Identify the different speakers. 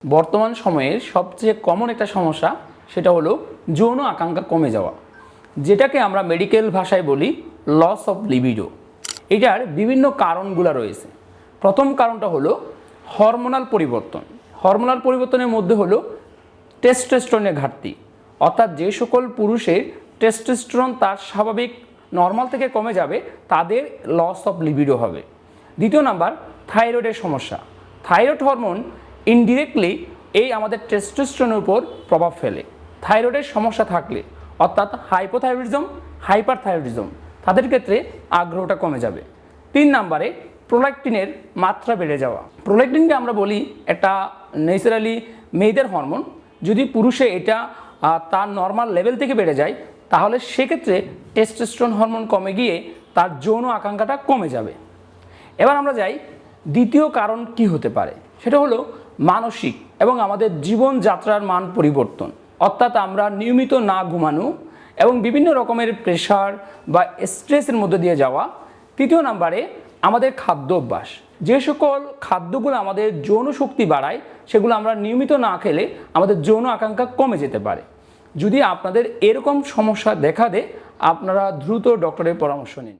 Speaker 1: বর্তমান সময়ের সবচেয়ে কমন একটা সমস্যা সেটা হলো যৌন আকাঙ্ক্ষা কমে যাওয়া, যেটাকে আমরা মেডিকেল ভাষায় বলি লস অফ লিবিডো। এটার বিভিন্ন কারণগুলো রয়েছে। প্রথম কারণটা হলো হরমোনাল পরিবর্তন। হরমোনাল পরিবর্তনের মধ্যে হলো টেস্টোস্টেরনের ঘাটতি, অর্থাৎ যে সকল পুরুষের টেস্টোস্টেরন তার স্বাভাবিক নর্মাল থেকে কমে যাবে তাদের লস অফ লিবিডো হবে। দ্বিতীয় নাম্বার, থাইরয়েডের সমস্যা। থাইরয়েড হরমোন ইনডিরেক্টলি আমাদের টেস্টোস্টেরনের উপর প্রভাব ফেলে। থাইরয়েডের সমস্যা থাকলে অর্থাৎ হাইপোথাইরয়েডিজম, হাইপারথাইরয়েডিজম, তাদের ক্ষেত্রে আগ্রহটা কমে যাবে। 3 নাম্বারে, প্রোল্যাক্টিনের মাত্রা বেড়ে যাওয়া। প্রোল্যাক্টিনকে আমরা বলি একটা ন্যাচারালি মেয়েদের হরমোন। যদি পুরুষে এটা তার নর্মাল লেভেল থেকে বেড়ে যায় তাহলে সেক্ষেত্রে টেস্টোস্টেরন হরমোন কমে গিয়ে তার যৌন আকাঙ্ক্ষাটা কমে যাবে। এবার আমরা যাই দ্বিতীয় কারণ কি হতে পারে, সেটা হলো মানসিক এবং আমাদের জীবনযাত্রার মান পরিবর্তন, অর্থাৎ আমরা নিয়মিত না ঘুমানো এবং বিভিন্ন রকমের প্রেশার বা স্ট্রেসের মধ্যে দিয়ে যাওয়া। তৃতীয় নাম্বারে, আমাদের খাদ্য অভ্যাস। যে সকল খাদ্যগুলো আমাদের যৌন শক্তি বাড়ায় সেগুলো আমরা নিয়মিত না খেলে আমাদের যৌন আকাঙ্ক্ষা কমে যেতে পারে। যদি আপনাদের এরকম সমস্যা দেখা দেয় আপনারা দ্রুত ডক্টরের পরামর্শ নিন।